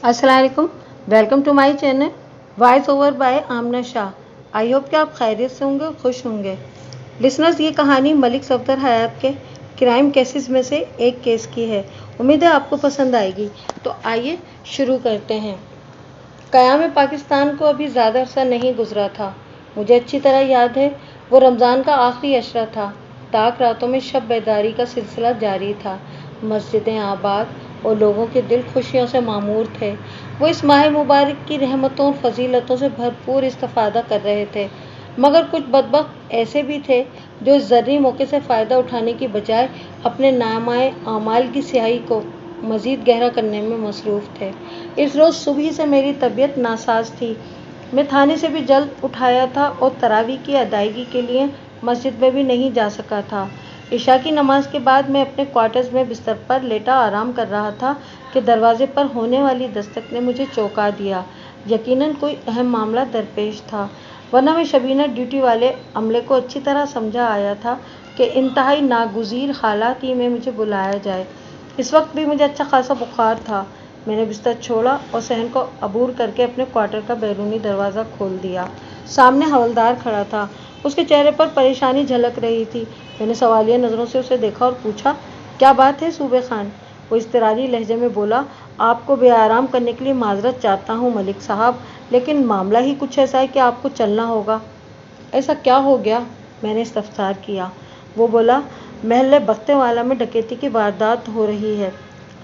अस्सलाम वालेकुम। Welcome to my channel voice over by Amna Shah. I hope कि आप खैरियत से होंगे, खुश होंगे। लिसनर्स, ये कहानी मलिक सफदर हयात के क्राइम केसेस में से एक केस की है। उम्मीद है आपको पसंद आएगी। तो आइए शुरू करते हैं। क़याम पाकिस्तान को अभी ज़्यादा अरसा नहीं गुजरा था। मुझे अच्छी तरह याद है, वो रमज़ान का आखिरी अशरा था। ताक रातों में शब बेदारी का सिलसिला जारी था। मस्जिदें आबाद और लोगों के दिल खुशियों से मामूर थे। वो इस माह मुबारक की रहमतों और फजीलतों से भरपूर इस्तिफ़ादा कर रहे थे। मगर कुछ बदबख्त ऐसे भी थे जो इस ज़र्री मौके से फ़ायदा उठाने की बजाय अपने नामाए आमाल की स्याही को मज़ीद गहरा करने में मसरूफ़ थे। इस रोज़ सुबह से मेरी तबीयत नासाज थी। मैं थाने से भी जल्द उठाया था और तरावी की अदायगी के लिए मस्जिद में भी नहीं जा सका था। इशा की नमाज के बाद मैं अपने क्वार्टर्स में बिस्तर पर लेटा आराम कर रहा था कि दरवाजे पर होने वाली दस्तक ने मुझे चौंका दिया। यकीनन कोई अहम मामला दरपेश था, वरना मैं शबीना ड्यूटी वाले अमले को अच्छी तरह समझा आया था कि इंतहाई नागुज़ीर हालात ही में मुझे बुलाया जाए। इस वक्त भी मुझे अच्छा खासा बुखार था। मैंने बिस्तर छोड़ा और सहन को अबूर करके अपने क्वार्टर का बैरूनी दरवाज़ा खोल दिया। सामने हवलदार खड़ा था। उसके चेहरे पर परेशानी झलक रही थी। मैंने सवालिया नज़रों से उसे देखा और पूछा, क्या बात है सूबे खान? वो इज़्तिरारी लहजे में बोला, आपको बेआराम करने के लिए माजरत चाहता हूँ मलिक साहब, लेकिन मामला ही कुछ ऐसा है कि आपको चलना होगा। ऐसा क्या हो गया? मैंने इस्तफसार किया। वो बोला, महल्ले बख्तेवाला में डकैती की वारदात हो रही है।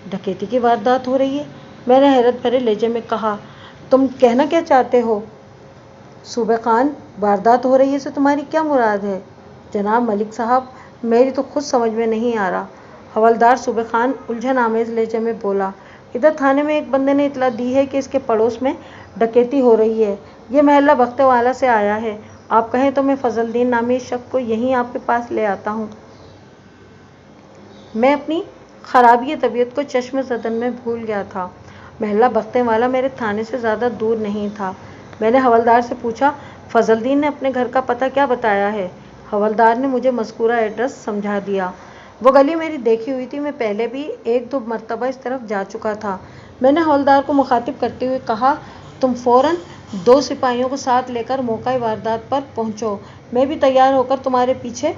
डकैती की वारदात हो रही है? मैंने हैरत भरे लहजे में कहा। तुम कहना क्या चाहते हो सूबे खान? वारदात हो रही है से तुम्हारी क्या मुराद है? जनाब मलिक साहब, मेरी तो खुद समझ में नहीं आ रहा। हवलदार सूबे खान उलझन आमेज लहजे में बोला, इधर थाने में एक बंदे ने इतला दी है कि इसके पड़ोस में डकैती हो रही है। ये महल्ला बख्तेवाला से आया है। आप कहें तो मैं फजलदीन नामी शख्स को यहीं आपके पास ले आता हूँ। मैं अपनी खराबी तबीयत को चश्म ज़दन में भूल गया था। महल्ला बख्तेवाला मेरे थाने से ज़्यादा दूर नहीं था। मैंने हवलदार से पूछा, फजलदीन ने अपने घर का पता क्या बताया है? हवलदार ने मुझे मज़कूरा एड्रेस समझा दिया। वो गली मेरी देखी हुई थी। मैं पहले भी एक दो मरतबा इस तरफ जा चुका था। मैंने हवलदार को मुखातिब करते हुए कहा, तुम फ़ौरन 2 सिपाहियों को साथ लेकर मौका वारदात पर पहुँचो। मैं भी तैयार होकर तुम्हारे पीछे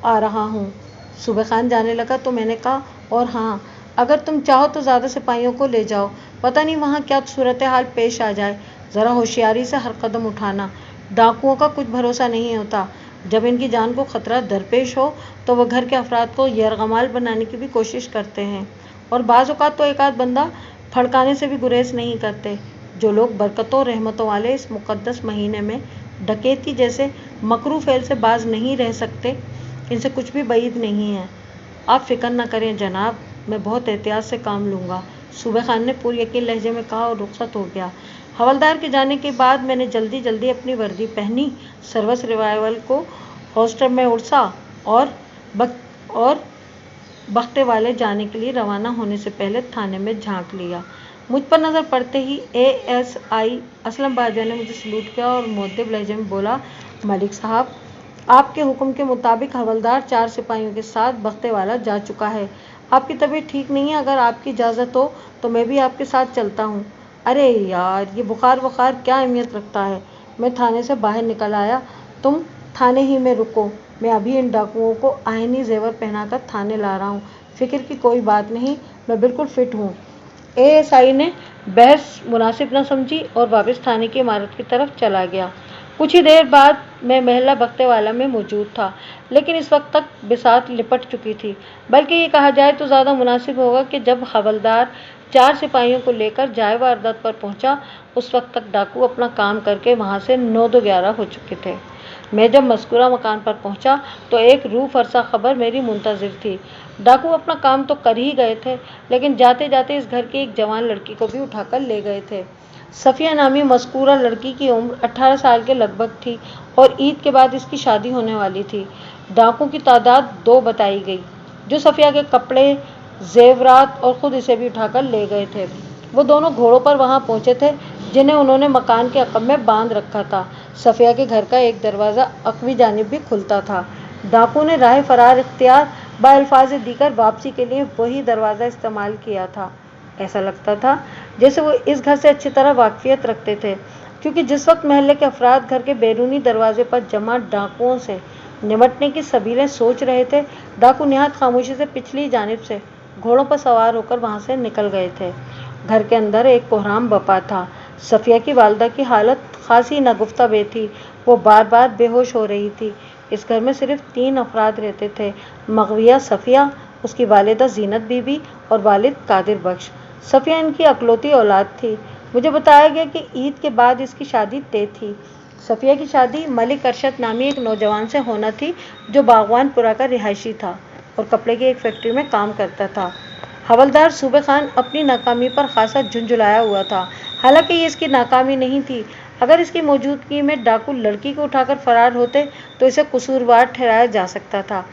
आ रहा हूँ। सूबे खान जाने लगा तो मैंने कहा, और हाँ, अगर तुम चाहो तो ज़्यादा सिपाहियों को ले जाओ। पता नहीं वहाँ क्या सूरत हाल पेश आ जाए। ज़रा होशियारी से हर कदम उठाना। डाकुओं का कुछ भरोसा नहीं होता। जब इनकी जान को ख़तरा दरपेश हो तो वह घर के अफराद को यरगमाल बनाने की भी कोशिश करते हैं, और बाज़ औक़ात तो एक आध बंदा फड़काने से भी गुरेज नहीं करते। जो लोग बरकतों रहमतों वाले इस मुक़द्दस महीने में डकैती जैसे मकरू फ़ेल से बाज नहीं रह सकते, इनसे कुछ भी बईद नहीं है। आप फ़िक्र न करें जनाब, मैं बहुत एहतियात से काम लूँगा, सूबे खान ने पूरी यकीन लहजे में कहा और रुखसत हो गया। हवलदार के जाने के बाद मैंने जल्दी जल्दी अपनी वर्दी पहनी, सर्विस रिवाइवल को हॉस्टल में उड़सा और बख्ते वाले जाने के लिए रवाना होने से पहले थाने में झांक लिया। मुझ पर नज़र पड़ते ही ASI असलम बाजवा ने मुझे सलूट किया और मुअद्दिब लहजे में बोला, मलिक साहब, आपके हुक्म के मुताबिक हवलदार 4 सिपाहियों के साथ बख्तेवाला जा चुका है। आपकी तबीयत ठीक नहीं है, अगर आपकी इजाज़त हो तो मैं भी आपके साथ चलता हूँ। अरे यार, ये बुखार क्या अहमियत रखता है। मैं थाने से बाहर निकल आया। तुम थाने ही में रुको, मैं अभी इन डाकुओं को आईनी जेवर पहनाकर थाने ला रहा हूँ। फ़िक्र की कोई बात नहीं, मैं बिल्कुल फिट हूँ। ASI ने बहस मुनासिब न समझी और वापस थाने की इमारत की तरफ चला गया। कुछ ही देर बाद मैं महल्ला बख्तेवाला में मौजूद था, लेकिन इस वक्त तक बिसात लिपट चुकी थी। बल्कि ये कहा जाए तो ज़्यादा मुनासिब होगा कि जब हवलदार 4 सिपाहियों को लेकर जाए वारदात पर पहुंचा, उस वक्त तक डाकू अपना काम करके वहां से 9-11 हो चुके थे। मैं जब मज़कूरा मकान पर पहुंचा तो एक रूह फरसा खबर मेरी मुंतज़िर थी। डाकू अपना काम तो कर ही गए थे, लेकिन जाते जाते इस घर की एक जवान लड़की को भी उठाकर ले गए थे। सफ़िया नामी मज़कूरा लड़की की उम्र 18 साल के लगभग थी और ईद के बाद इसकी शादी होने वाली थी। डाकुओं की तादाद 2 बताई गई, जो सफ़िया के कपड़े, जेवरात और ख़ुद इसे भी उठाकर ले गए थे। वो दोनों घोड़ों पर वहाँ पहुँचे थे, जिन्हें उन्होंने मकान के अक़ब में बांध रखा था। सफ़िया के घर का एक दरवाज़ा अक़वी जानिब भी खुलता था। डाकू ने राह फ़रार इख्तियार बाअल्फ़ाज़ दीगर वापसी के लिए वही दरवाज़ा इस्तेमाल किया था। ऐसा लगता था जैसे वो इस घर से अच्छी तरह वाकफियत रखते थे, क्योंकि जिस वक्त महल्ले के अफराद घर के बैरूनी दरवाजे पर जमा डाकुओं से निमटने की सबीलें सोच रहे थे, डाकू निहायत खामोशी से पिछली जानिब से घोड़ों पर सवार होकर वहां से निकल गए थे। घर के अंदर एक कोहराम बपा था। सफिया की वालदा की हालत खासी नागुफ्ता बे थी। वो बार बार बेहोश हो रही थी। इस घर में सिर्फ 3 अफराद रहते थे, मगविया सफिया, उसकी वालिदा जीनत बीबी और वालिद कादिर बख्श। सफिया इनकी अकलौती औलाद थी। मुझे बताया गया कि ईद के बाद इसकी शादी तय थी। सफिया की शादी मलिक अरशद नामी एक नौजवान से होना थी, जो बागवानपुरा का रिहायशी था और कपड़े की एक फैक्ट्री में काम करता था। हवलदार सूबे खान अपनी नाकामी पर खासा झुंझुलाया हुआ था। हालांकि ये इसकी नाकामी नहीं थी। अगर इसकी मौजूदगी में डाकू लड़की को उठाकर फरार होते तो इसे कसूरवार ठहराया जा सकता था।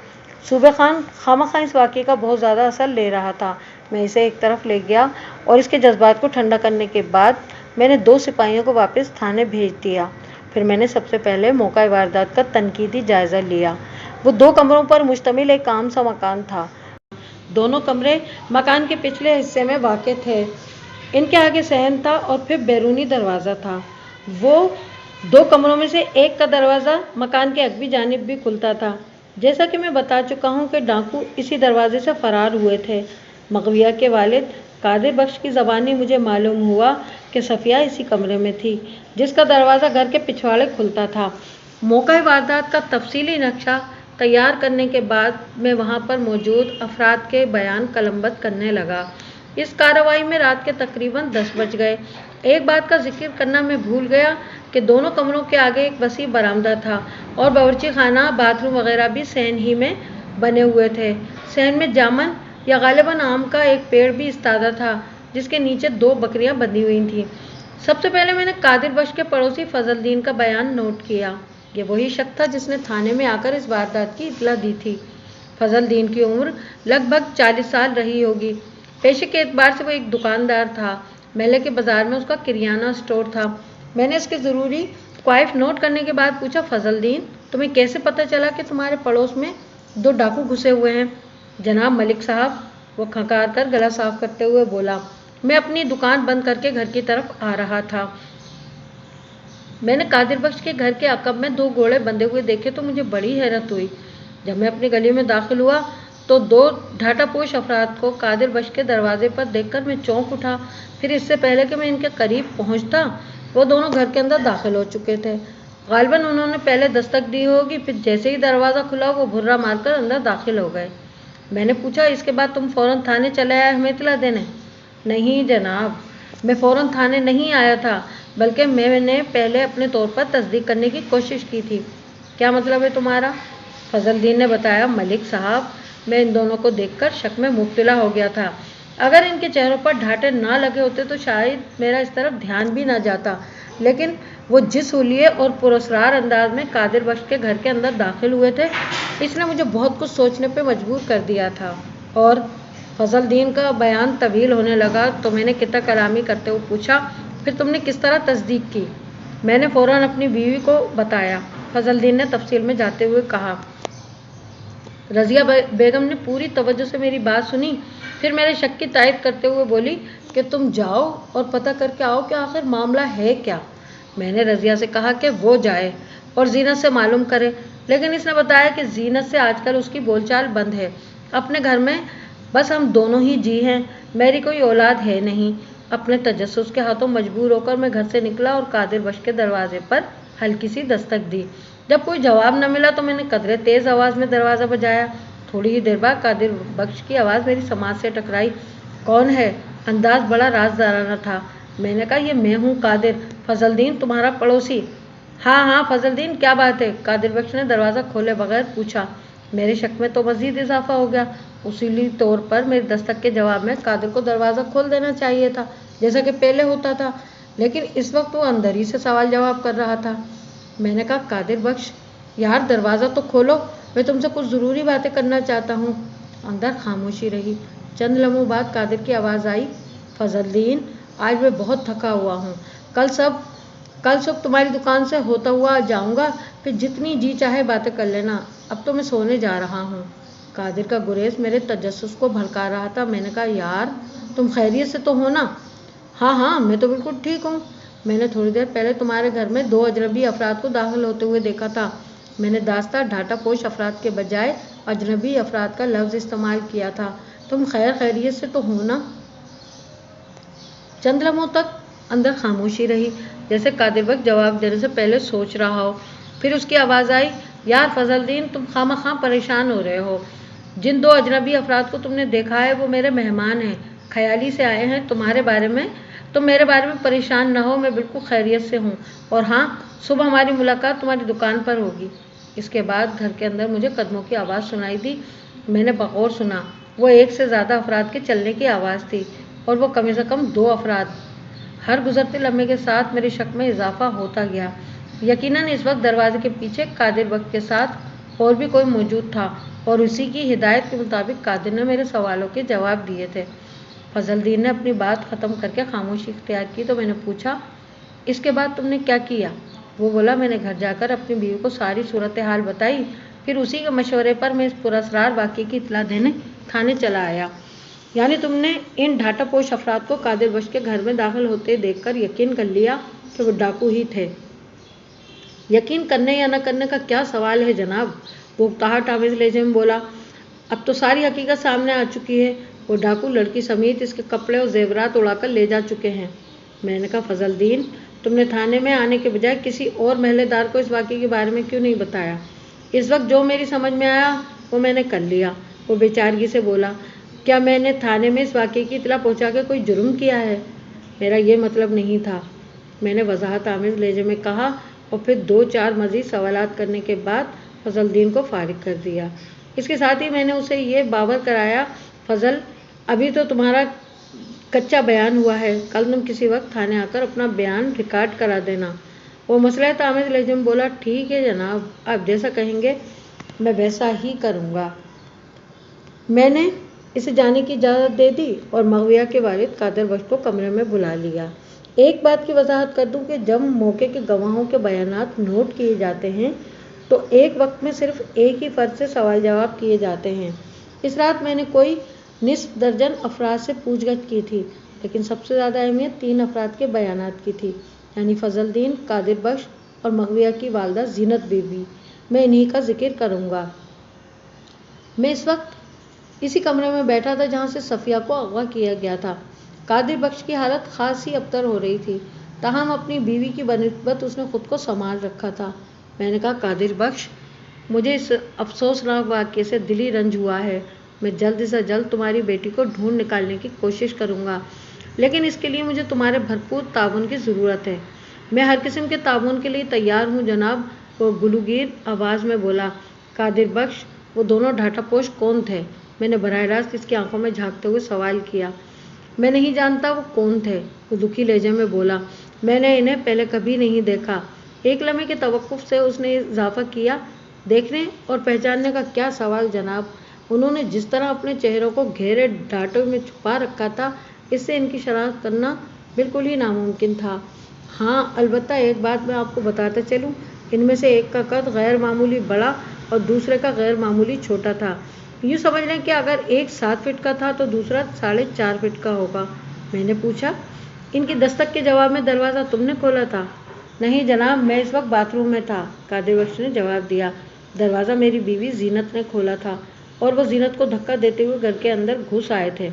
सूबे खान खामखा इस वाक़े का बहुत ज़्यादा असर ले रहा था। मैं इसे एक तरफ ले गया और इसके जज्बात को ठंडा करने के बाद मैंने 2 सिपाहियों को वापस थाने भेज दिया। फिर मैंने सबसे पहले मौका वारदात का तनकीदी जायज़ा लिया। वो 2 कमरों पर मुश्तमिल एक आम सा मकान था। दोनों कमरे मकान के पिछले हिस्से में वाक़े थे। इनके आगे सहन था और फिर बैरूनी दरवाज़ा था। वो 2 कमरों में से एक का दरवाज़ा मकान के अगवी जानिब भी खुलता था। जैसा कि मैं बता चुका हूँ कि डाकू इसी दरवाजे से फरार हुए थे। मगविया के वालिद कादिर बख्श की ज़बानी मुझे मालूम हुआ कि सफिया इसी कमरे में थी, जिसका दरवाज़ा घर के पिछवाड़े खुलता था। मौका वारदात का तफसीली नक्शा तैयार करने के बाद मैं वहाँ पर मौजूद अफराद के बयान कलमबंद करने लगा। इस कार्रवाई में रात के तकरीबन 10 बज गए। एक बात का जिक्र करना मैं भूल गया कि दोनों कमरों के आगे एक वसी बरामदा था और बावर्ची खाना, बाथरूम वगैरह भी सहन ही में बने हुए थे। सहन में जामन या गालिबन आम का एक पेड़ भी इस्तादा था, जिसके नीचे 2 बकरियां बंधी हुई थीं। सबसे पहले मैंने कादिर बख्श के पड़ोसी फजलदीन का बयान नोट किया। ये वही शख्स था जिसने थाने में आकर इस वारदात की इतला दी थी। फजलदीन की उम्र लगभग 40 साल रही होगी। पेशे के एतबार से वो एक दुकानदार था। मेले के बाजार में उसका किरियाना स्टोर था। मैंने इसके ज़रूरी क्वाइफ नोट करने के बाद पूछा, फजलदीन, तुम्हें कैसे पता चला कि तुम्हारे पड़ोस में 2 डाकू घुसे हुए हैं? जनाब मलिक साहब, वो खंकार कर गला साफ करते हुए बोला, मैं अपनी दुकान बंद करके घर की तरफ आ रहा था। मैंने कादिर बख्श के घर के अकब में 2 घोड़े बंधे हुए देखे तो मुझे बड़ी हैरत हुई। जब मैं अपनी गली में दाखिल हुआ तो 2 ढाटापोश अफराद को कादिर बख्श के दरवाजे पर देखकर मैं चौंक उठा। फिर इससे पहले कि मैं इनके करीब पहुंचता, वो दोनों घर के अंदर दाखिल हो चुके थे। गालिबन उन्होंने पहले दस्तक दी होगी, फिर जैसे ही दरवाज़ा खुला वो भुर्रा मारकर अंदर दाखिल हो गए। मैंने पूछा, इसके बाद तुम फ़ौरन थाने चले आए हमें इतला देने? नहीं जनाब, मैं फ़ौरन थाने नहीं आया था, बल्कि मैंने पहले अपने तौर पर तस्दीक करने की कोशिश की थी। क्या मतलब है तुम्हारा? फजलदीन ने बताया, मलिक साहब, मैं इन दोनों को देखकर शक में मुब्तला हो गया था। अगर इनके चेहरों पर ढाटे ना लगे होते तो शायद मेरा इस तरफ ध्यान भी ना जाता, लेकिन वो जिस हुलिये और पुरस्कार अंदाज में कादिर बख्श के घर के अंदर दाखिल हुए थे, इसने मुझे बहुत कुछ सोचने पे मजबूर कर दिया था। और फजलदीन का बयान तवील होने लगा तो मैंने किता कलामी करते हुए पूछा, फिर तुमने किस तरह तस्दीक की? मैंने फ़ौरन अपनी बीवी को बताया। फजलदीन ने तफसील में जाते हुए कहा। रज़िया बेगम ने पूरी तवज्जो से मेरी बात सुनी, फिर मेरे शक की तायद करते हुए बोली कि तुम जाओ और पता करके आओ कि आखिर मामला है क्या। मैंने रज़िया से कहा कि वो जाए और जीनत से मालूम करे, लेकिन इसने बताया कि जीनत से आजकल उसकी बोलचाल बंद है। अपने घर में बस हम दोनों ही जी हैं, मेरी कोई औलाद है नहीं। अपने तजस्सुस के हाथों मजबूर होकर मैं घर से निकला और कादिर बख्श के दरवाजे पर हल्की सी दस्तक दी। जब कोई जवाब न मिला तो मैंने कदरे तेज़ आवाज़ में दरवाज़ा बजाया। थोड़ी ही देर बाद कादिर बख्श की आवाज़ मेरी समाज से टकराई। कौन है? अंदाज बड़ा राजदाराना था। मैंने कहा, ये मैं हूँ कादिर, फजलदीन तुम्हारा पड़ोसी। हाँ हाँ फजलदीन, क्या बात है? कादिर बख्श ने दरवाज़ा खोले बगैर पूछा। मेरे शक में तो मज़ीद इजाफा हो गया। उसीली तौर पर मेरी दस्तक के जवाब में कादिर को दरवाज़ा खोल देना चाहिए था, जैसा कि पहले होता था, लेकिन इस वक्त वो अंदर ही से सवाल जवाब कर रहा था। मैंने कहा, कादिर बख्श यार, दरवाज़ा तो खोलो, मैं तुमसे कुछ ज़रूरी बातें करना चाहता हूँ। अंदर खामोशी रही। चंद लम्हों बाद कादिर की आवाज़ आई, फजलदीन, आज मैं बहुत थका हुआ हूँ। कल सुबह तुम्हारी दुकान से होता हुआ जाऊँगा, फिर जितनी जी चाहे बातें कर लेना। अब तो मैं सोने जा रहा हूँ। कादिर का गुरेज मेरे तजस्सुस को भड़का रहा था। मैंने कहा, यार तुम खैरियत से तो हो ना? हाँ हाँ, मैं तो बिल्कुल ठीक हूँ। मैंने थोड़ी देर पहले तुम्हारे घर में 2 अजनबी अफराद को दाखिल होते हुए देखा था। मैंने दास्ता ढाटा पोश अफराद के बजाय अजनबी अफराद का लफ्ज़ इस्तेमाल किया था। तुम खैर खैरियत से तो हो ना? चंद लम्हों तक अंदर खामोशी रही, जैसे कादिर बख्श जवाब देने से पहले सोच रहा हो। फिर उसकी आवाज़ आई, यार फजलदीन, तुम खामखा परेशान हो रहे हो। जिन 2 अजनबी अफराद को तुमने देखा है वो मेरे मेहमान हैं, ख्याली से आए हैं तुम्हारे बारे में। तुम मेरे बारे में परेशान ना हो, मैं बिल्कुल खैरियत से हूँ। और हाँ, सुबह हमारी मुलाकात तुम्हारी दुकान पर होगी। इसके बाद घर के अंदर मुझे कदमों की आवाज़ सुनाई दी। मैंने बगौर सुना। वो एक से ज़्यादा अफराद के चलने की आवाज़ थी, और वो कम से कम 2 अफराद। हर गुजरते लम्हे के साथ मेरे शक में इजाफा होता गया। यकीनन इस वक्त दरवाजे के पीछे कादिर बख्श के साथ और भी कोई मौजूद था, और उसी की हिदायत के मुताबिक कादिर ने मेरे सवालों के जवाब दिए थे। फजलदीन ने अपनी बात ख़त्म करके खामोशी इख्तियार की तो मैंने पूछा, इसके बाद तुमने क्या किया? वो बोला, मैंने घर जाकर अपनी बीवी को सारी सूरत हाल बताई। फिर उसी के मशवरे पर मैं इस पुरअसरार वाक़ये की इत्तला देने थाने चला आया। यानी तुमने इन ढाटापोश अफराद को कादिर बख्श के घर में दाखिल होते देखकर यकीन कर लिया कि वो डाकू ही थे? यकीन करने या न करने का क्या सवाल है जनाब, वो ताहट आमेज़ लहजे में बोला। अब तो सारी हकीकत सामने आ चुकी है। वो डाकू लड़की समेत इसके कपड़े और जेवरात उड़ाकर ले जा चुके हैं। मैंने कहा, फजलदीन, तुमने थाने में आने के बजाय किसी और महल्लेदार को इस वाक़ये के बारे में क्यों नहीं बताया? इस वक्त जो मेरी समझ में आया वो मैंने कर लिया। वो बेचारगी से बोला, क्या मैंने थाने में इस वाक़ये की इत्तला पहुँचा के कोई जुर्म किया है? मेरा ये मतलब नहीं था, मैंने वजाहत आमेज़ लहजे में कहा, और फिर 2-4 मज़ीद सवालात करने के बाद फजलदीन को फारिग कर दिया। इसके साथ ही मैंने उसे ये बावर कराया, फजल, अभी तो तुम्हारा कच्चा बयान हुआ है, कल तुम किसी वक्त थाने आकर अपना बयान रिकॉर्ड करा देना। वो मसलहत आमेज़ लहजे में बोला, ठीक है जनाब, आप जैसा कहेंगे मैं वैसा ही करूँगा। मैंने इसे जाने की इजाज़त दे दी और मगविया के वालिद कादिर बख्श को कमरे में बुला लिया। एक बात की वजाहत कर दूं कि जब मौके के गवाहों के बयानात नोट किए जाते हैं तो एक वक्त में सिर्फ एक ही फ़र्द से सवाल जवाब किए जाते हैं। इस रात मैंने कोई निस्फ दर्जन अफराद से पूछगछ की थी, लेकिन सबसे ज़्यादा अहमियत 3 अफराद के बयानात की थी, यानी फजलदीन, कादिर बख्श और मगविया की वालदा जीनत बीबी। मैं इन्हीं का जिक्र करूँगा। मैं इस वक्त इसी कमरे में बैठा था जहाँ से सफ़िया को अगवा किया गया था। कादिर बख्श की हालत खासी अबतर हो रही थी, ताहम अपनी बीवी की बनिस्बत उसने खुद को संभाल रखा था। मैंने कहा, कादिर बख्श, मुझे इस अफसोसनाक वाक़ये से दिली रंज हुआ है। मैं जल्द से जल्द तुम्हारी बेटी को ढूंढ निकालने की कोशिश करूँगा, लेकिन इसके लिए मुझे तुम्हारे भरपूर ताउन की ज़रूरत है। मैं हर किस्म के ताउन के लिए तैयार हूँ जनाब, वो गुलूगीर आवाज़ में बोला। कादिर बख्श, वो दोनों ढाठापोश कौन थे? मैंने बराह रास्त इसकी आंखों में झांकते हुए सवाल किया। मैं नहीं जानता वो कौन थे, वो दुखी लहजे में बोला। मैंने इन्हें पहले कभी नहीं देखा। एक लम्हे के तवक्कुफ से उसने इजाफा किया, देखने और पहचानने का क्या सवाल जनाब। उन्होंने जिस तरह अपने चेहरों को घेरे डांटों में छुपा रखा था, इससे इनकी शनाख्त करना बिल्कुल ही नामुमकिन था। हाँ, अलबत्ता एक बात मैं आपको बताते चलूँ, इनमें से एक का कद गैर मामूली बड़ा और दूसरे का गैर मामूली छोटा था। यूँ समझ लें कि अगर एक 7 फीट का था तो दूसरा 4.5 फीट का होगा। मैंने पूछा, इनकी दस्तक के जवाब में दरवाज़ा तुमने खोला था? नहीं जनाब, मैं इस वक्त बाथरूम में था, कादिर बख्श ने जवाब दिया। दरवाज़ा मेरी बीवी जीनत ने खोला था, और वो जीनत को धक्का देते हुए घर के अंदर घुस आए थे।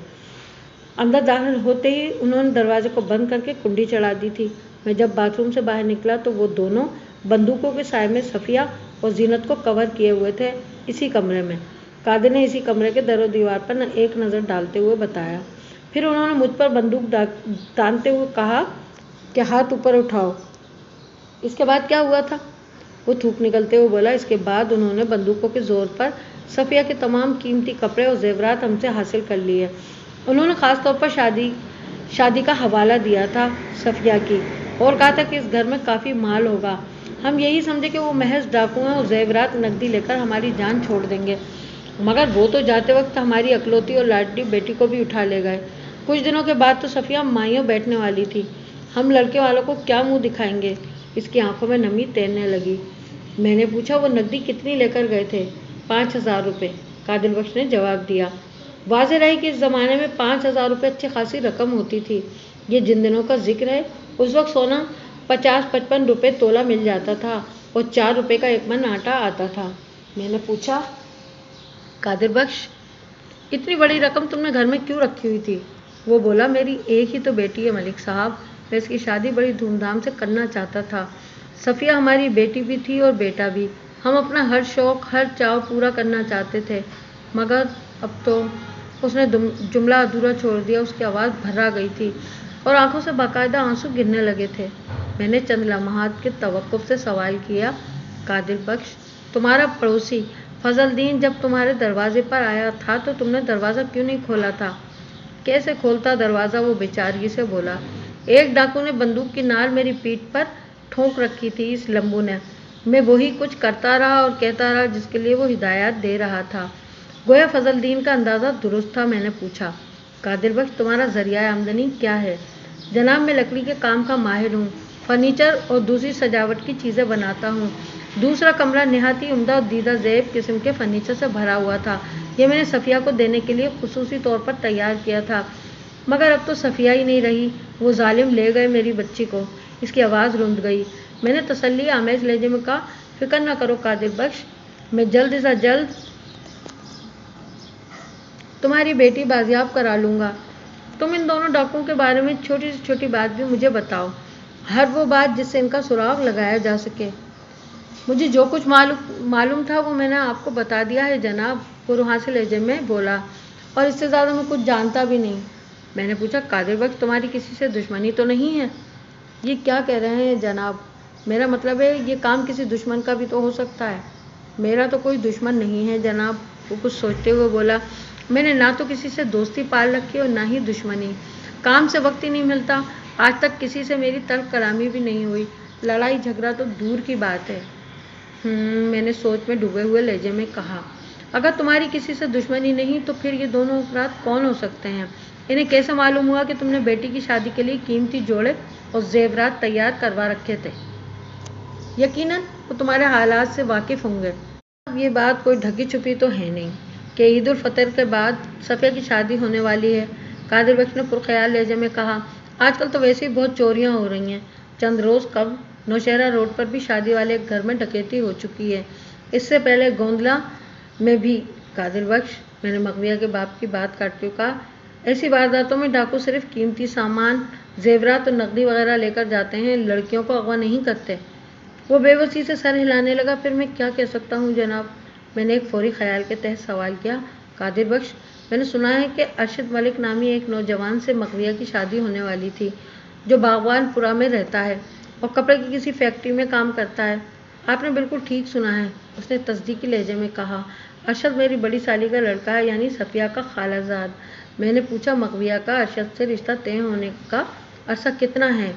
अंदर दाखिल होते ही उन्होंने दरवाजे को बंद करके कुंडी चढ़ा दी थी। मैं जब बाथरूम से बाहर निकला तो वो दोनों बंदूकों के साए में सफ़िया और जीनत को कवर किए हुए थे, इसी कमरे में। कादिर ने इसी कमरे के दरो दीवार पर एक नज़र डालते हुए बताया। फिर उन्होंने मुझ पर बंदूक तानते हुए कहा कि हाथ ऊपर उठाओ। इसके बाद क्या हुआ था? वो थूक निकलते हुए बोला। इसके बाद उन्होंने बंदूकों के ज़ोर पर सफ़िया के तमाम कीमती कपड़े और जेवरात हमसे हासिल कर लिए। उन्होंने ख़ास तौर पर शादी का हवाला दिया था सफ़िया की, और कहा था कि इस घर में काफ़ी माल होगा। हम यही समझे कि वो महज डाकू हैं और जेवरात नकदी लेकर हमारी जान छोड़ देंगे, मगर वो तो जाते वक्त हमारी अकलौती और लाडली बेटी को भी उठा ले गए। कुछ दिनों के बाद तो सफ़िया माइयों बैठने वाली थी। हम लड़के वालों को क्या मुंह दिखाएंगे? इसकी आंखों में नमी तैरने लगी। मैंने पूछा, वो नकदी कितनी लेकर गए थे? 5,000 रुपये, कादिर बख्श ने जवाब दिया। वाज़ेह रही कि इस ज़माने में 5,000 रुपये अच्छी खासी रकम होती थी। ये जिन दिनों का जिक्र है, उस वक्त सोना 50-55 रुपए तोला मिल जाता था और 4 रुपए का 1 मन आटा आता था। मैंने पूछा, कादिर बख्श, इतनी बड़ी रकम तुमने घर में क्यों रखी हुई थी? वो बोला, मेरी एक ही तो बेटी है मलिक साहब, मैं इसकी शादी बड़ी धूमधाम से करना चाहता था। सफ़िया हमारी बेटी भी थी और बेटा भी। हम अपना हर शौक़, हर चाव पूरा करना चाहते थे, मगर अब तो। उसने जुमला अधूरा छोड़ दिया। उसकी आवाज़ भर्रा गई थी और आंखों से बाकायदा आंसू गिरने लगे थे। मैंने चंद लम्हात के तवक्कुफ से सवाल किया, कादिर बख्श, तुम्हारा पड़ोसी फजलदीन जब तुम्हारे दरवाजे पर आया था तो तुमने दरवाज़ा क्यों नहीं खोला था? कैसे खोलता दरवाज़ा, वो बेचारगी से बोला। एक डाकू ने बंदूक की नाल मेरी पीठ पर ठोंक रखी थी, इस लंबू ने। मैं वही कुछ करता रहा और कहता रहा जिसके लिए वो हिदायत दे रहा था। गोया फजलदीन का अंदाज़ा दुरुस्त था। मैंने पूछा, कादिर बख्श, तुम्हारा ज़रिया आमदनी क्या है? जनाब, मैं लकड़ी के काम का माहिर हूँ, फर्नीचर और दूसरी सजावट की चीज़ें बनाता हूँ। दूसरा कमरा निहायत ही उम्दा और दीदा ज़ेब किस्म के फर्नीचर से भरा हुआ था। यह मैंने सफ़िया को देने के लिए खुसूसी तौर पर तैयार किया था, मगर अब तो सफ़िया ही नहीं रही। वो जालिम ले गए मेरी बच्ची को। इसकी आवाज़ रुंध गई। मैंने तसल्ली आमेज लहजे में कहा, फिक्र न करो कादिर बख्श, मैं जल्द से जल्द तुम्हारी बेटी बाजियाब करा लूँगा। तुम इन दोनों डाकुओं के बारे में छोटी से छोटी बात भी मुझे बताओ, हर वो बात जिससे इनका सुराग लगाया जा सके। मुझे जो कुछ मालूम था वो मैंने आपको बता दिया है जनाब, वो रुहासे लहजे में बोला, और इससे ज़्यादा मैं कुछ जानता भी नहीं। मैंने पूछा, कादिर बख्श, तुम्हारी किसी से दुश्मनी तो नहीं है? ये क्या कह रहे हैं जनाब? मेरा मतलब है ये काम किसी दुश्मन का भी तो हो सकता है। मेरा तो कोई दुश्मन नहीं है जनाब, वो कुछ सोचते हुए बोला। मैंने ना तो किसी से दोस्ती पाल रखी और ना ही दुश्मनी। काम से वक्त ही नहीं मिलता। आज तक किसी से मेरी तल्ख कलामी भी नहीं हुई। लड़ाई झगड़ा तो दूर की बात है। मैंने सोच में डूबे हुए लहजे में कहा, अगर तुम्हारी किसी से दुश्मनी नहीं तो फिर ये दोनों अफराद कौन हो सकते हैं? इन्हें कैसे मालूम हुआ कि तुमने बेटी की शादी के लिए कीमती जोड़े और जेवरात तैयार करवा रखे थे? यकीनन वो तुम्हारे हालात से वाकिफ़ होंगे। अब ये बात कोई ढकी छुपी तो है नहीं कि ईद उल फितर के बाद सफ़िया की शादी होने वाली है। कादिर बख्श ने पुरख्याल लहजे में कहा, आजकल तो वैसे ही बहुत चोरियाँ हो रही हैं। चंद रोज़ कब नौशहरा रोड पर भी शादी वाले एक घर में डकैती हो चुकी है। इससे पहले गोंदला में भी। कादिर बख्श, मैंने मगविया के बाप की बात काटते हुए कहा, ऐसी वारदातों में डाकू सिर्फ कीमती सामान, जेवरात और नकदी वगैरह लेकर जाते हैं, लड़कियों को अगवा नहीं करते। वो बेबसी से सर हिलाने लगा। फिर मैं क्या कह सकता हूँ जनाब? मैंने एक फौरी ख्याल के तहत सवाल किया, कादिर बख्श, मैंने सुना है कि अरशद मलिक नामी एक नौजवान से मगविया की शादी होने वाली थी, जो बागवानपुरा में रहता है और कपड़े की किसी फैक्ट्री में काम करता है। आपने बिल्कुल ठीक सुना है, उसने तस्दीकी लहजे में कहा। अरशद मेरी बड़ी साली का लड़का है, यानी सफ़िया का खालाजाद। मैंने पूछा, मगविया का अरशद से रिश्ता तय होने का अरसा कितना है?